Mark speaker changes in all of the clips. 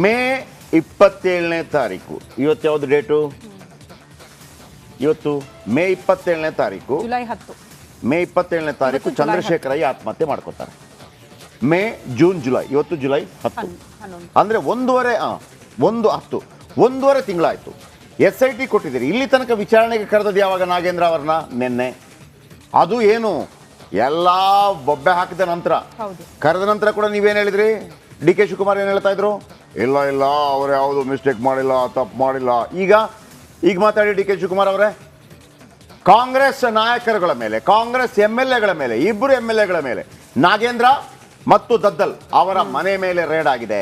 Speaker 1: ಮೇ 27ನೇ ತಾರೀಕು. ಇವತ್ತು ಯಾವುದು ಡೇಟು? ಇವತ್ತು ಮೇ 27ನೇ ತಾರೀಕು.
Speaker 2: ಜುಲೈ 10.
Speaker 1: ಮೇ 27ನೇ ತಾರೀಕು ಚಂದ್ರಶೇಖರ ಆತ್ಮಹತ್ಯೆ ಮಾಡ್ಕೋತಾರೆ. May, June, July. ಇವತ್ತು ಜುಲೈ 10. ಅಂದರೆ 1.10 ತಿಂಗಳಾಯಿತು. SIT ಕೊಟ್ಟಿದ್ದೀರಿ. ಇಲ್ಲಿ ತನಕ ವಿಚಾರಣೆಗೆ ಕರೆದದ್ದು ಯಾವಾಗ ನಾಗೇಂದ್ರ ಅವ್ರನ್ನ? ನಿನ್ನೆ. ಅದು ಏನು ಎಲ್ಲ ಬೊಬ್ಬೆ ಹಾಕಿದ ನಂತರ, ಕರೆದ ನಂತರ ಕೂಡ ನೀವೇನು ಹೇಳಿದ್ರಿ? DK ಶಿವಕುಮಾರ್ ಏನು ಹೇಳ್ತಾ ಇದ್ರು? ಇಲ್ಲ ಅವ್ರು ಯಾವುದು ಮಿಸ್ಟೇಕ್ ಮಾಡಿಲ್ಲ, ತಪ್ಪು ಮಾಡಿಲ್ಲ. ಈಗ ಮಾತಾಡಿ DK ಶಿವಕುಮಾರ್ ಅವರೇ, ಕಾಂಗ್ರೆಸ್ ನಾಯಕರುಗಳ ಮೇಲೆ, ಕಾಂಗ್ರೆಸ್ MLAಗಳ ಮೇಲೆ, ಇಬ್ಬರು MLAಗಳ ಮೇಲೆ, ನಾಗೇಂದ್ರ ಮತ್ತು ದದ್ದಲ್ ಅವರ ಮನೆ ಮೇಲೆ ರೇಡ್ ಆಗಿದೆ.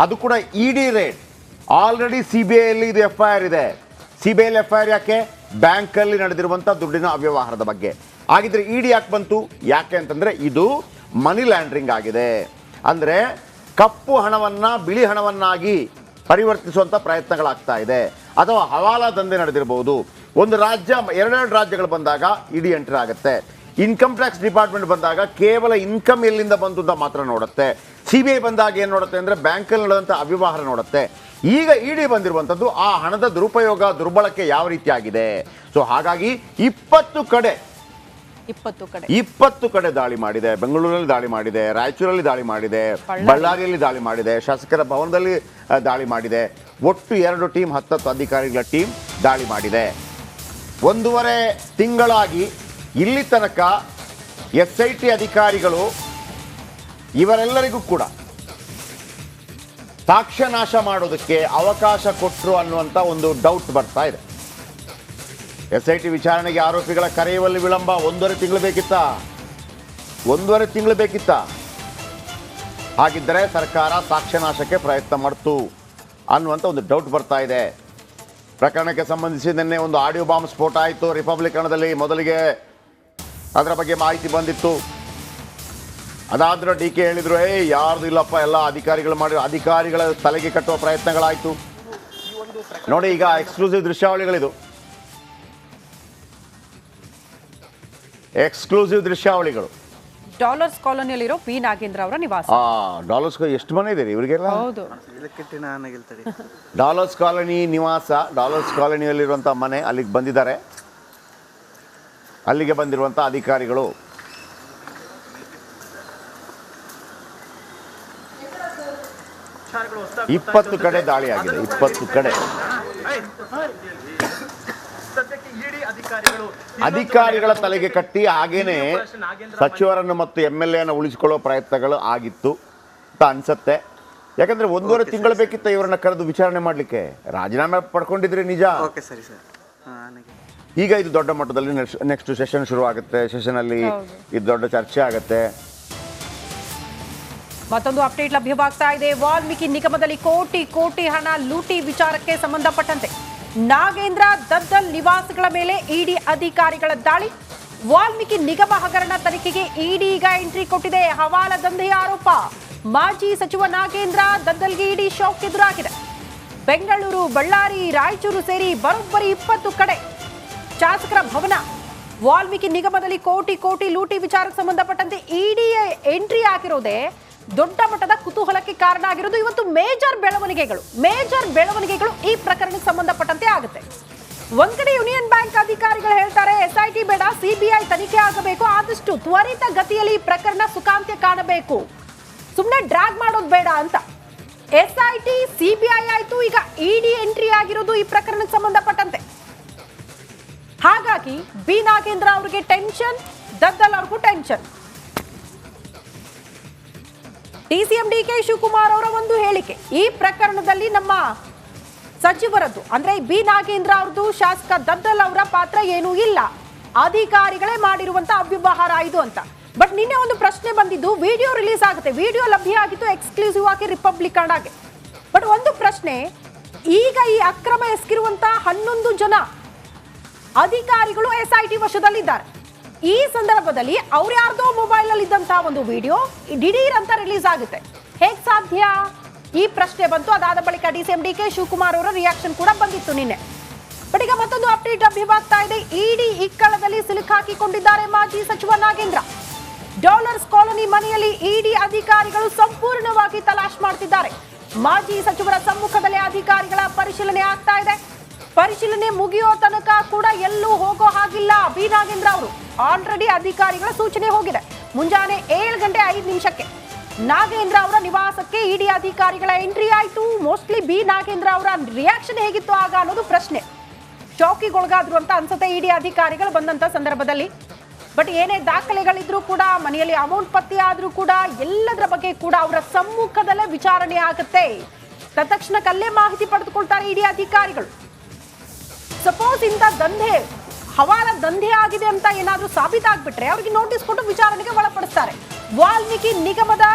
Speaker 1: ಅದು ಕೂಡ ED ರೇಡ್. ಆಲ್ರೆಡಿ CBIಯಲ್ಲಿ ಇದು FIR ಇದೆ. CBIಯಲ್ಲಿ FIR ಯಾಕೆ? ಬ್ಯಾಂಕಲ್ಲಿ ನಡೆದಿರುವಂಥ ದುಡ್ಡಿನ ಅವ್ಯವಹಾರದ ಬಗ್ಗೆ. ಹಾಗಿದ್ರೆ ED ಯಾಕೆ ಬಂತು? ಯಾಕೆ ಅಂತಂದರೆ ಇದು ಮನಿ ಲ್ಯಾಂಡ್ರಿಂಗ್ ಆಗಿದೆ. ಅಂದರೆ ಕಪ್ಪು ಹಣವನ್ನು ಬಿಳಿ ಹಣವನ್ನಾಗಿ ಪರಿವರ್ತಿಸುವಂಥ ಪ್ರಯತ್ನಗಳಾಗ್ತಾ ಇದೆ. ಅಥವಾ ಹವಾಲಾ ದಂಧೆ ನಡೆದಿರಬಹುದು. ಒಂದು ರಾಜ್ಯ, ಎರಡೆರಡು ರಾಜ್ಯಗಳು ಬಂದಾಗ ED ಎಂಟ್ರಿ ಆಗುತ್ತೆ. ಇನ್ಕಮ್ ಟ್ಯಾಕ್ಸ್ ಡಿಪಾರ್ಟ್ಮೆಂಟ್ ಬಂದಾಗ ಕೇವಲ ಇನ್ಕಮ್ ಎಲ್ಲಿಂದ ಬಂತು ಅಂತ ಮಾತ್ರ ನೋಡುತ್ತೆ. CBI ಬಂದಾಗ ಏನು ನೋಡುತ್ತೆ ಅಂದರೆ ಬ್ಯಾಂಕಲ್ಲಿ ನಡೆದಂಥ ಅವ್ಯವಹಾರ ನೋಡುತ್ತೆ. ಈಗ ED ಬಂದಿರುವಂಥದ್ದು ಆ ಹಣದ ದುರುಪಯೋಗ, ದುರ್ಬಳಕೆ ಯಾವ ರೀತಿ ಆಗಿದೆ. ಸೊ ಹಾಗಾಗಿ 20 ಕಡೆ ದಾಳಿ ಮಾಡಿದೆ. ಬೆಂಗಳೂರಲ್ಲಿ ದಾಳಿ ಮಾಡಿದೆ, ರಾಯಚೂರಲ್ಲಿ ದಾಳಿ ಮಾಡಿದೆ, ಬಳ್ಳಾರಿಯಲ್ಲಿ ದಾಳಿ ಮಾಡಿದೆ, ಶಾಸಕರ ಭವನದಲ್ಲಿ ದಾಳಿ ಮಾಡಿದೆ. ಒಟ್ಟು 2 ಟೀಮ್, 10 ಅಧಿಕಾರಿಗಳ ಟೀಮ್ ದಾಳಿ ಮಾಡಿದೆ. 1.5 ತಿಂಗಳಾಗಿ ಇಲ್ಲಿ ತನಕ SIT ಅಧಿಕಾರಿಗಳು ಇವರೆಲ್ಲರಿಗೂ ಕೂಡ ಸಾಕ್ಷ್ಯ ನಾಶ ಮಾಡೋದಕ್ಕೆ ಅವಕಾಶ ಕೊಟ್ಟರು ಅನ್ನುವಂಥ ಒಂದು ಡೌಟ್ ಬರ್ತಾ ಇದೆ. SIT ವಿಚಾರಣೆಗೆ ಆರೋಪಿಗಳ ಕರೆಯುವಲ್ಲಿ ವಿಳಂಬ. 1.5 ತಿಂಗಳು ಬೇಕಿತ್ತಾ? 1.5 ತಿಂಗಳು ಬೇಕಿತ್ತಾ? ಹಾಗಿದ್ದರೆ ಸರ್ಕಾರ ಸಾಕ್ಷ್ಯ ನಾಶಕ್ಕೆ ಪ್ರಯತ್ನ ಮಾಡ್ತು ಅನ್ನುವಂಥ ಒಂದು ಡೌಟ್ ಬರ್ತಾ ಇದೆ. ಪ್ರಕರಣಕ್ಕೆ ಸಂಬಂಧಿಸಿ ನಿನ್ನೆ ಒಂದು ಆಡಿಯೋ ಬಾಂಬ್ ಸ್ಫೋಟ ಆಯಿತು ರಿಪಬ್ಲಿಕನದಲ್ಲಿ. ಮೊದಲಿಗೆ ಅದರ ಬಗ್ಗೆ ಮಾಹಿತಿ ಬಂದಿತ್ತು. ಅದಾದ್ರೆ DK ಹೇಳಿದ್ರು, ಯಾರ್ದು ಇಲ್ಲಪ್ಪ, ಎಲ್ಲ ಅಧಿಕಾರಿಗಳು ಮಾಡಿ, ಅಧಿಕಾರಿಗಳ ತಲೆಗೆ ಕಟ್ಟುವ ಪ್ರಯತ್ನಗಳಾಯಿತು. ನೋಡಿ, ಈಗ ಎಕ್ಸ್ಕ್ಲೂಸಿವ್ ದೃಶ್ಯಾವಳಿಗಳಿದು. ಎಕ್ಸ್ಕ್ಲೂಸಿವ್ ದೃಶ್ಯಾವಳಿಗಳು.
Speaker 2: ಡಾಲರ್ಸ್ ಕಾಲೋನಿಯಲ್ಲಿರೋ ಪಿ ನಾಗೇಂದ್ರ ಅವರ ನಿವಾಸ.
Speaker 1: ಡಾಲರ್ಸ್ ಎಷ್ಟು ಮನೆ ಇದೆ ಇವರಿಗೆಲ್ಲ?
Speaker 2: ಹೌದು,
Speaker 1: ಡಾಲರ್ಸ್ ಕಾಲೋನಿ ನಿವಾಸ, ಡಾಲರ್ಸ್ ಕಾಲೋನಿಯಲ್ಲಿರುವಂಥ ಮನೆ. ಅಲ್ಲಿಗೆ ಬಂದಿದ್ದಾರೆ. ಅಲ್ಲಿಗೆ ಬಂದಿರುವಂಥ ಅಧಿಕಾರಿಗಳು 20 ಕಡೆ ದಾಳಿ ಆಗಿದೆ. 20 ಕಡೆ ಅಧಿಕಾರಿಗಳ ತಲೆಗೆ ಕಟ್ಟಿ, ಹಾಗೇನೆ ಸಚಿವರನ್ನು ಮತ್ತು MLAನ ಉಳಿಸಿಕೊಳ್ಳೋ ಪ್ರಯತ್ನಗಳು ಆಗಿತ್ತು ಅಂತ ಅನ್ಸತ್ತೆ. ಯಾಕಂದ್ರೆ 1.5 ತಿಂಗಳು ಬೇಕಿತ್ತು ಇವರನ್ನ ಕರೆದು ವಿಚಾರಣೆ ಮಾಡಲಿಕ್ಕೆ. ರಾಜೀನಾಮೆ ಪಡ್ಕೊಂಡಿದ್ರೆ ನಿಜ. ಈಗ ಇದು ದೊಡ್ಡ ಮಟ್ಟದಲ್ಲಿ ನೆಕ್ಸ್ಟ್ ಸೆಷನ್ ಶುರು ಆಗುತ್ತೆ. ಸೆಷನಲ್ಲಿ ಇದು ದೊಡ್ಡ ಚರ್ಚೆ ಆಗುತ್ತೆ.
Speaker 2: ಮತ್ತೊಂದು ಅಪ್ಡೇಟ್ ಲಭ್ಯವಾಗ್ತಾ ಇದೆ. ವಾಲ್ಮೀಕಿ ನಿಗಮದಲ್ಲಿ ಕೋಟಿ ಹಣ ಲೂಟಿ ವಿಚಾರಕ್ಕೆ ಸಂಬಂಧಪಟ್ಟಂತೆ ನಾಗೇಂದ್ರ ದದ್ದಲ್ ನಿವಾಸಗಳ ಮೇಲೆ ED ಅಧಿಕಾರಿಗಳ ದಾಳಿ. ವಾಲ್ಮೀಕಿ ನಿಗಮ ಹಗರಣ ತನಿಖೆಗೆ ED ಈಗ ಎಂಟ್ರಿ ಕೊಟ್ಟಿದೆ. ಹವಾಲಾ ದಂಧೆಯ ಆರೋಪ. ಮಾಜಿ ಸಚಿವ ನಾಗೇಂದ್ರ ದದ್ದಲ್ಗೆ ED ಶಾಕ್ ಎದುರಾಗಿದೆ. ಬೆಂಗಳೂರು, ಬಳ್ಳಾರಿ, ರಾಯಚೂರು ಸೇರಿ ಬರೋಬ್ಬರಿ 20 ಕಡೆ ಶಾಸಕರ ಭವನ, ವಾಲ್ಮೀಕಿ ನಿಗಮದಲ್ಲಿ ಕೋಟಿ ಲೂಟಿ ವಿಚಾರಕ್ಕೆ ಸಂಬಂಧಪಟ್ಟಂತೆ ED ಎಂಟ್ರಿ ಆಗಿರೋದೇ ದೊಡ್ಡ ಮಟ್ಟದ ಕುತೂಹಲಕ್ಕೆ ಕಾರಣ ಆಗಿರೋದು. ಇವತ್ತು ಮೇಜರ್ ಬೆಳವಣಿಗೆಗಳು ಈ ಪ್ರಕರಣಕ್ಕೆ ಸಂಬಂಧಪಟ್ಟಂತೆ ಆಗುತ್ತೆ. ಒಂದ್ ಕಡೆ ಯೂನಿಯನ್ ಬ್ಯಾಂಕ್ ಅಧಿಕಾರಿಗಳು ಹೇಳ್ತಾರೆ, SIT ಬೇಡ, CBI ತನಿಖೆ ಆಗಬೇಕು, ಆದಷ್ಟು ತ್ವರಿತ ಗತಿಯಲ್ಲಿ ಈ ಪ್ರಕರಣ ಸುಖಾಂತ್ಯ ಕಾಣಬೇಕು, ಸುಮ್ಮನೆ ಡ್ರಾಗ್ ಮಾಡೋದು ಬೇಡ ಅಂತ. SIT, CBI ಆಯ್ತು, ಈಗ ED ಎಂಟ್ರಿ ಆಗಿರೋದು ಈ ಪ್ರಕರಣಕ್ಕೆ ಸಂಬಂಧಪಟ್ಟಂತೆ. ಹಾಗಾಗಿ ಬಿ ನಾಗೇಂದ್ರ ಅವರಿಗೆ ಟೆನ್ಷನ್, ದದ್ದಲ್ ಅವ್ರಿಗೂ ಟೆನ್ಷನ್. DCM DK ಶಿವಕುಮಾರ್ ಅವರ ಒಂದು ಹೇಳಿಕೆ, ಈ ಪ್ರಕರಣದಲ್ಲಿ ನಮ್ಮ ಸಚಿವರದ್ದು ಅಂದ್ರೆ ಬಿ ನಾಗೇಂದ್ರ ಅವ್ರದ್ದು, ಶಾಸಕ ದದ್ದಲ್ ಅವರ ಪಾತ್ರ ಏನೂ ಇಲ್ಲ, ಅಧಿಕಾರಿಗಳೇ ಮಾಡಿರುವಂತ ಅವ್ಯವಹಾರ ಇದು ಅಂತ. ಬಟ್ ನಿನ್ನೆ ಒಂದು ಪ್ರಶ್ನೆ ಬಂದಿದ್ದು, ವಿಡಿಯೋ ರಿಲೀಸ್ ಆಗುತ್ತೆ, ವಿಡಿಯೋ ಲಭ್ಯ ಆಗಿತ್ತು ಎಕ್ಸ್ಕ್ಲೂಸಿವ್ ಆಗಿ ರಿಪಬ್ಲಿಕ್ ಆಗಿ. ಬಟ್ ಒಂದು ಪ್ರಶ್ನೆ, ಈಗ ಈ ಅಕ್ರಮ ಎಸಗಿರುವಂತ 11 ಜನ ಅಧಿಕಾರಿಗಳು SIT ವಶದಲ್ಲಿದ್ದಾರೆ. ಈ ಸಂದರ್ಭದಲ್ಲಿ ಅವ್ರ ಯಾರ್ದೋ ಮೊಬೈಲ್ ಅಲ್ಲಿ ಇದ್ದಂತಹ ಒಂದು ವಿಡಿಯೋ ದಿಢೀರ್ ಅಂತ ರಿಲೀಸ್ ಆಗುತ್ತೆ. ಹೇಗ್ ಸಾಧ್ಯ? ಈ ಪ್ರಶ್ನೆ ಬಂತು. ಅದಾದ ಬಳಿಕ DCM DK ಶಿವಕುಮಾರ್ ಅವರ ರಿಯಾಕ್ಷನ್ ಕೂಡ ಬಂದಿತ್ತು ನಿನ್ನೆ. ಬಟ್ ಈಗ ಮತ್ತೊಂದು ಅಪ್ಡೇಟ್ ಲಭ್ಯವಾಗ್ತಾ ಇದೆ. ED ಇಕ್ಕಳದಲ್ಲಿ ಸಿಲುಕಾಕಿಕೊಂಡಿದ್ದಾರೆ ಮಾಜಿ ಸಚಿವ ನಾಗೇಂದ್ರ. ಡಾಲರ್ಸ್ ಕಾಲೋನಿ ಮನೆಯಲ್ಲಿ ED ಅಧಿಕಾರಿಗಳು ಸಂಪೂರ್ಣವಾಗಿ ತಲಾಶ್ ಮಾಡ್ತಿದ್ದಾರೆ. ಮಾಜಿ ಸಚಿವರ ಸಮ್ಮುಖದಲ್ಲಿ ಅಧಿಕಾರಿಗಳ ಪರಿಶೀಲನೆ ಆಗ್ತಾ ಇದೆ. ಪರಿಶೀಲನೆ ಮುಗಿಯೋ ತನಕ ಕೂಡ ಎಲ್ಲೂ ಹೋಗೋ ಹಾಗಿಲ್ಲ. ಬಿ ನಾಗೇಂದ್ರ ಅವರು ಆಲ್ರೆಡಿ ಅಧಿಕಾರಿಗಳ ಸೂಚನೆ ಹೋಗಿದೆ. ಮುಂಜಾನೆ 7:05 ನಾಗೇಂದ್ರ ಅವರ ನಿವಾಸಕ್ಕೆ ಇಡಿ ಅಧಿಕಾರಿಗಳ ಎಂಟ್ರಿ ಆಯಿತು. ಮೋಸ್ಟ್ಲಿ ಬಿ ನಾಗೇಂದ್ರ ಅವರ ರಿಯಾಕ್ಷನ್ ಹೇಗಿತ್ತು ಆಗ ಅನ್ನೋದು ಪ್ರಶ್ನೆ. ಶಾಕಿಗೊಳಗಾದ್ರು ಅಂತ ಅನ್ಸುತ್ತೆ ಇಡಿ ಅಧಿಕಾರಿಗಳು ಬಂದಂತ ಸಂದರ್ಭದಲ್ಲಿ. ಬಟ್ ಏನೇ ದಾಖಲೆಗಳಿದ್ರೂ ಕೂಡ, ಮನೆಯಲ್ಲಿ ಅಮೌಂಟ್ ಪತ್ತೆ ಆದ್ರೂ ಕೂಡ, ಎಲ್ಲದರ ಬಗ್ಗೆ ಕೂಡ ಅವರ ಸಮ್ಮುಖದಲ್ಲೇ ವಿಚಾರಣೆ ಆಗುತ್ತೆ. ತತ್ಕ್ಷಣಕ್ಕಲ್ಲೇ ಮಾಹಿತಿ ಪಡೆದುಕೊಳ್ತಾರೆ ಇಡಿ ಅಧಿಕಾರಿಗಳು. ಸಪೋಸ್ ಇಂಥ ದಂಧೆ, ಹವಾಲ ದಂಧೆ ಆಗಿದೆ ಅಂತ ಏನಾದ್ರೂ ಸಾಬೀತಾಗ್ಬಿಟ್ರೆ ಅವರಿಗೆ ನೋಟಿಸ್ ಕೊಟ್ಟು ವಿಚಾರಣೆಗೆ ಒಳಪಡಿಸ್ತಾರೆ. ವಾಲ್ಮೀಕಿ ನಿಗಮದ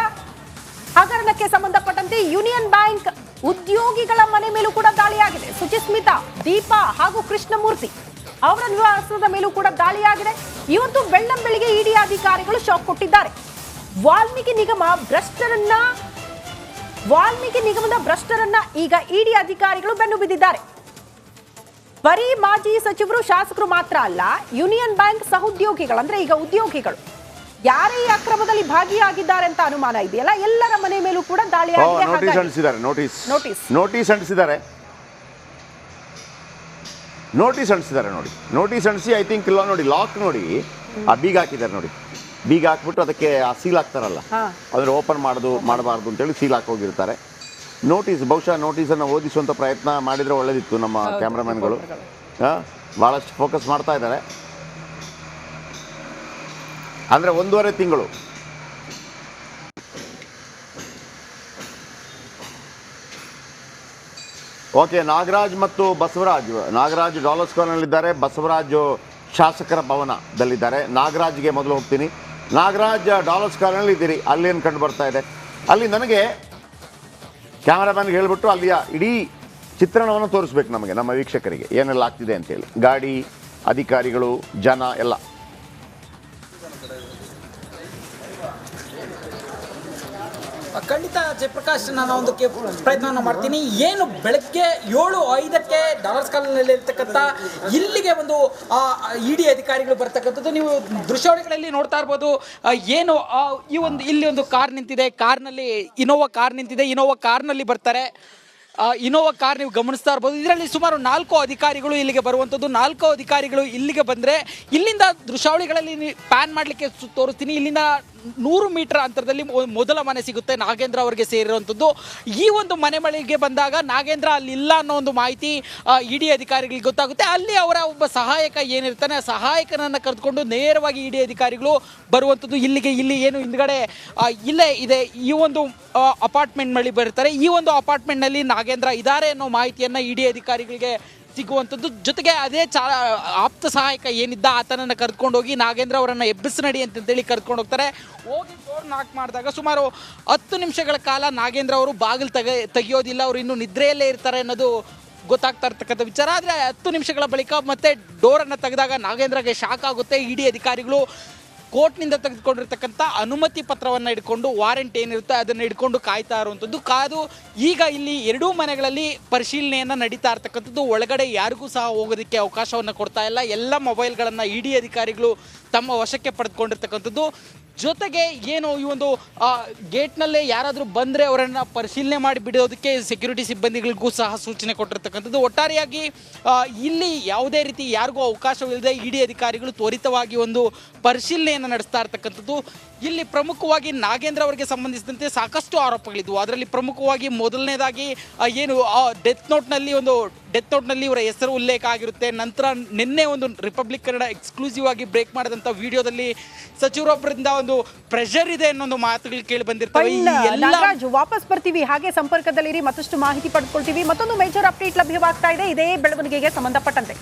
Speaker 2: ಹಗರಣಕ್ಕೆ ಸಂಬಂಧಪಟ್ಟಂತೆ ಯೂನಿಯನ್ ಬ್ಯಾಂಕ್ ಉದ್ಯೋಗಿಗಳ ಮನೆ ಮೇಲೂ ಕೂಡ ದಾಳಿಯಾಗಿದೆ. ಸುಚಿಸ್ಮಿತಾ, ದೀಪಾ ಹಾಗೂ ಕೃಷ್ಣಮೂರ್ತಿ ಅವರ ನಿವಾಸದ ಮೇಲೂ ಕೂಡ ದಾಳಿಯಾಗಿದೆ. ಇವತ್ತು ಬೆಳ್ಳಂಬೆಳಿಗ್ಗೆ ಇಡಿ ಅಧಿಕಾರಿಗಳು ಶಾಕ್ ಕೊಟ್ಟಿದ್ದಾರೆ. ವಾಲ್ಮೀಕಿ ನಿಗಮದ ಭ್ರಷ್ಟರನ್ನ ಈಗ ಇಡಿ ಅಧಿಕಾರಿಗಳು ಬೆನ್ನು ಬಿದ್ದಿದ್ದಾರೆ. ಬರೀ ಮಾಜಿ ಸಚಿವರು, ಶಾಸಕರು ಮಾತ್ರ ಅಲ್ಲ, ಯೂನಿಯನ್ ಬ್ಯಾಂಕ್ ಸಹೋದ್ಯೋಗಿಗಳು, ಅಂದ್ರೆ ಈಗ ಉದ್ಯೋಗಿಗಳು ಯಾರೇ ಈ ಅಕ್ರಮದಲ್ಲಿ ಭಾಗಿಯಾಗಿದ್ದಾರೆ ಅಂತ ಅನುಮಾನ ಇದೆಯಲ್ಲ, ಎಲ್ಲರ ಮನೆ ಮೇಲೂ ಕೂಡ ದಾಳಿಯಾಗಿದೆ.
Speaker 1: ನೋಟಿಸ್ ಅಂಟಿಸಿದ್ದಾರೆ. ನೋಡಿ, ನೋಟಿಸ್ ಅಂಟಿಸಿ ಐ ಥಿಂಕ್ ಇಲ್ಲ ನೋಡಿ, ಲಾಕ್ ನೋಡಿ, ಆ ಬೀಗ ಹಾಕಿದ್ದಾರೆ ನೋಡಿ. ಬೀಗ ಹಾಕ್ಬಿಟ್ಟು ಅದಕ್ಕೆ ಆ ಸೀಲ್ ಹಾಕ್ತಾರಲ್ಲ, ಅಂದ್ರೆ ಓಪನ್ ಮಾಡಬಾರ್ದು ಅಂತೇಳಿ ಸೀಲ್ ಹಾಕೋಗಿರ್ತಾರೆ. ಬಹುಶಃ ನೋಟಿಸನ್ನು ಓದಿಸುವಂಥ ಪ್ರಯತ್ನ ಮಾಡಿದರೆ ಒಳ್ಳೆದಿತ್ತು. ನಮ್ಮ ಕ್ಯಾಮ್ರಾಮನ್ಗಳು ಭಾಳಷ್ಟು ಫೋಕಸ್ ಮಾಡ್ತಾ ಇದ್ದಾರೆ. ಅಂದರೆ 1.5 ತಿಂಗಳು. ಓಕೆ, ನಾಗರಾಜ್ ಮತ್ತು ಬಸವರಾಜ್. ನಾಗರಾಜ್ ಡಾಲರ್ಸ್ ಕಾಲೋನಿಯಲ್ಲಿದ್ದಾರೆ, ಬಸವರಾಜ್ ಶಾಸಕರ ಭವನದಲ್ಲಿದ್ದಾರೆ. ನಾಗರಾಜ್ಗೆ ಮೊದಲು ಹೋಗ್ತೀನಿ. ನಾಗರಾಜ್ ಡಾಲರ್ಸ್ ಕಾಲೋನಿಯಲ್ಲಿ ಇದ್ದೀರಿ, ಅಲ್ಲೇನು ಕಂಡು ಬರ್ತಾ ಇದೆ? ಅಲ್ಲಿ ನನಗೆ ಕ್ಯಾಮರಾಮನ್ಗೆ ಹೇಳ್ಬಿಟ್ಟು ಅಲ್ಲಿಯ ಇಡೀ ಚಿತ್ರಣವನ್ನು ತೋರಿಸ್ಬೇಕು ನಮಗೆ, ನಮ್ಮ ವೀಕ್ಷಕರಿಗೆ ಏನೆಲ್ಲ ಆಗ್ತಿದೆ ಅಂತೇಳಿ. ಗಾಡಿ, ಅಧಿಕಾರಿಗಳು, ಜನ ಎಲ್ಲ.
Speaker 3: ಖಂಡಿತ ಜಯಪ್ರಕಾಶ್, ನಾನು ಒಂದು ಪ್ರಯತ್ನವನ್ನು ಮಾಡ್ತೀನಿ. ಏನು ಬೆಳಗ್ಗೆ 7:05 ಡಾಲರ್ಸ್ ಕಾಲೋನಿಯಲ್ಲಿ ಇರ್ತಕ್ಕಂಥ ಇಲ್ಲಿಗೆ ಒಂದು ಇಡಿ ಅಧಿಕಾರಿಗಳು ಬರ್ತಕ್ಕಂಥದ್ದು ನೀವು ದೃಶ್ಯಾವಳಿಗಳಲ್ಲಿ ನೋಡ್ತಾ ಇರ್ಬೋದು. ಏನು ಇಲ್ಲಿ ಒಂದು ಕಾರ್ ನಿಂತಿದೆ, ಕಾರ್ನಲ್ಲಿ ಇನೋವಾ ಕಾರ್ ನಿಂತಿದೆ. ಇನೋವಾ ಕಾರ್ನಲ್ಲಿ ಬರ್ತಾರೆ. ಇನೋವಾ ಕಾರ್ ನೀವು ಗಮನಿಸ್ತಾ ಇರ್ಬೋದು. ಇದರಲ್ಲಿ ಸುಮಾರು 4 ಅಧಿಕಾರಿಗಳು ಇಲ್ಲಿಗೆ ಬರುವಂಥದ್ದು. 4 ಅಧಿಕಾರಿಗಳು ಇಲ್ಲಿಗೆ ಬಂದರೆ ಇಲ್ಲಿಂದ ದೃಶ್ಯಾವಳಿಗಳಲ್ಲಿ ಪ್ಯಾನ್ ಮಾಡಲಿಕ್ಕೆ ತೋರಿಸ್ತೀನಿ. ಇಲ್ಲಿಂದ 100 ಮೀಟರ್ ಅಂತರದಲ್ಲಿ ಮೊದಲ ಮನೆ ಸಿಗುತ್ತೆ, ನಾಗೇಂದ್ರ ಅವರಿಗೆ ಸೇರಿರುವಂಥದ್ದು. ಈ ಒಂದು ಮನೆಗಳಿಗೆ ಬಂದಾಗ ನಾಗೇಂದ್ರ ಅಲ್ಲಿಲ್ಲ ಅನ್ನೋ ಒಂದು ಮಾಹಿತಿ ಇಡಿ ಅಧಿಕಾರಿಗಳಿಗೆ ಗೊತ್ತಾಗುತ್ತೆ. ಅಲ್ಲಿ ಅವರ ಒಬ್ಬ ಸಹಾಯಕ ಏನಿರ್ತಾನೆ, ಆ ಸಹಾಯಕನನ್ನು ಕರೆದುಕೊಂಡು ನೇರವಾಗಿ ಇಡಿ ಅಧಿಕಾರಿಗಳು ಬರುವಂಥದ್ದು. ಇಲ್ಲಿ ಏನು ಹಿಂದ್ಗಡೆ ಇಲ್ಲೇ ಇದೆ, ಈ ಒಂದು ಅಪಾರ್ಟ್ಮೆಂಟ್ ಬಳಿ ಬರ್ತಾರೆ. ಈ ಒಂದು ಅಪಾರ್ಟ್ಮೆಂಟ್ನಲ್ಲಿ ನಾಗೇಂದ್ರ ಇದ್ದಾರೆ ಅನ್ನೋ ಮಾಹಿತಿಯನ್ನು ಇಡಿ ಅಧಿಕಾರಿಗಳಿಗೆ ಸಿಗುವಂಥದ್ದು. ಜೊತೆಗೆ ಅದೇ ಆಪ್ತ ಸಹಾಯಕ ಏನಿದ್ದ ಆತನನ್ನು ಕರೆದುಕೊಂಡು ಹೋಗಿ ನಾಗೇಂದ್ರ ಅವರನ್ನು ಎಬ್ಬಿಸಿ ನಡಿ ಅಂತೇಳಿ ಕರೆದುಕೊಂಡು ಹೋಗ್ತಾರೆ. ಹೋಗಿ ಡೋರ್ ನಾಕ್ ಮಾಡಿದಾಗ ಸುಮಾರು 10 ನಿಮಿಷಗಳ ಕಾಲ ನಾಗೇಂದ್ರ ಅವರು ಬಾಗಿಲು ತೆಗೆಯೋದಿಲ್ಲ. ಅವರು ಇನ್ನೂ ನಿದ್ರೆಯಲ್ಲೇ ಇರ್ತಾರೆ ಅನ್ನೋದು ಗೊತ್ತಾಗ್ತಾ ಇರ್ತಕ್ಕಂಥ ವಿಚಾರ. ಆದರೆ 10 ನಿಮಿಷಗಳ ಬಳಿಕ ಮತ್ತೆ ಡೋರನ್ನು ತೆಗೆದಾಗ ನಾಗೇಂದ್ರಗೆ ಶಾಕ್ ಆಗುತ್ತೆ. ಇಡಿ ಅಧಿಕಾರಿಗಳು ಕೋರ್ಟ್ನಿಂದ ತೆಗೆದುಕೊಂಡಿರ್ತಕ್ಕಂಥ ಅನುಮತಿ ಪತ್ರವನ್ನು ಹಿಡ್ಕೊಂಡು, ವಾರೆಂಟ್ ಏನಿರುತ್ತೆ ಅದನ್ನು ಹಿಡ್ಕೊಂಡು ಕಾಯ್ತಾ ಇರುವಂಥದ್ದು. ಈಗ ಇಲ್ಲಿ 2 ಮನೆಗಳಲ್ಲಿ ಪರಿಶೀಲನೆಯನ್ನು ನಡೀತಾ ಇರ್ತಕ್ಕಂಥದ್ದು. ಒಳಗಡೆ ಯಾರಿಗೂ ಸಹ ಹೋಗೋದಕ್ಕೆ ಅವಕಾಶವನ್ನು ಕೊಡ್ತಾ ಇಲ್ಲ. ಎಲ್ಲ ಮೊಬೈಲ್ಗಳನ್ನು ಇಡಿ ಅಧಿಕಾರಿಗಳು ತಮ್ಮ ವಶಕ್ಕೆ ಪಡೆದುಕೊಂಡಿರ್ತಕ್ಕಂಥದ್ದು. ಜೊತೆಗೆ ಏನು ಈ ಒಂದು ಗೇಟ್ನಲ್ಲೇ ಯಾರಾದರೂ ಬಂದರೆ ಅವರನ್ನು ಪರಿಶೀಲನೆ ಮಾಡಿ ಬಿಡೋದಕ್ಕೆ ಸೆಕ್ಯೂರಿಟಿ ಸಿಬ್ಬಂದಿಗಳಿಗೂ ಸಹ ಸೂಚನೆ ಕೊಟ್ಟಿರ್ತಕ್ಕಂಥದ್ದು. ಒಟ್ಟಾರೆಯಾಗಿ ಇಲ್ಲಿ ಯಾವುದೇ ರೀತಿ ಯಾರಿಗೂ ಅವಕಾಶವಿಲ್ಲದೆ ಇಡಿ ಅಧಿಕಾರಿಗಳು ತ್ವರಿತವಾಗಿ ಒಂದು ಪರಿಶೀಲನೆಯನ್ನು ನಡೆಸ್ತಾ ಇರ್ತಕ್ಕಂಥದ್ದು. ಇಲ್ಲಿ ಪ್ರಮುಖವಾಗಿ ನಾಗೇಂದ್ರ ಅವರಿಗೆ ಸಂಬಂಧಿಸಿದಂತೆ ಸಾಕಷ್ಟು ಆರೋಪಗಳಿದ್ವು. ಅದರಲ್ಲಿ ಪ್ರಮುಖವಾಗಿ ಮೊದಲನೇದಾಗಿ ಏನು ಡೆತ್ ನೋಟ್ನಲ್ಲಿ ಇವರ ಹೆಸರು ಉಲ್ಲೇಖ ಆಗಿರುತ್ತೆ. ನಂತರ ನಿನ್ನೆ ಒಂದು ರಿಪಬ್ಲಿಕ್ ಕನ್ನಡ ಎಕ್ಸ್ಕ್ಲೂಸಿವ್ ಆಗಿ ಬ್ರೇಕ್ ಮಾಡಿದಂಥ ವಿಡಿಯೋದಲ್ಲಿ ಸಚಿವರೊಬ್ಬರಿಂದ ಒಂದು ಪ್ರೆಷರ್ ಇದೆ ಅನ್ನೋ ಮಾತುಗಳು ಕೇಳಿ ಬಂದಿರ್ತವೆ.
Speaker 2: ವಾಪಸ್ ಬರ್ತೀವಿ, ಹಾಗೆ ಸಂಪರ್ಕದಲ್ಲಿರಿ, ಮತ್ತಷ್ಟು ಮಾಹಿತಿ ಪಡೆದುಕೊಳ್ತೀವಿ. ಮತ್ತೊಂದು ಮೇಜರ್ ಅಪ್ಡೇಟ್ ಲಭ್ಯವಾಗ್ತಾ ಇದೆ ಇದೇ ಬೆಳವಣಿಗೆಗೆ ಸಂಬಂಧಪಟ್ಟಂತೆ.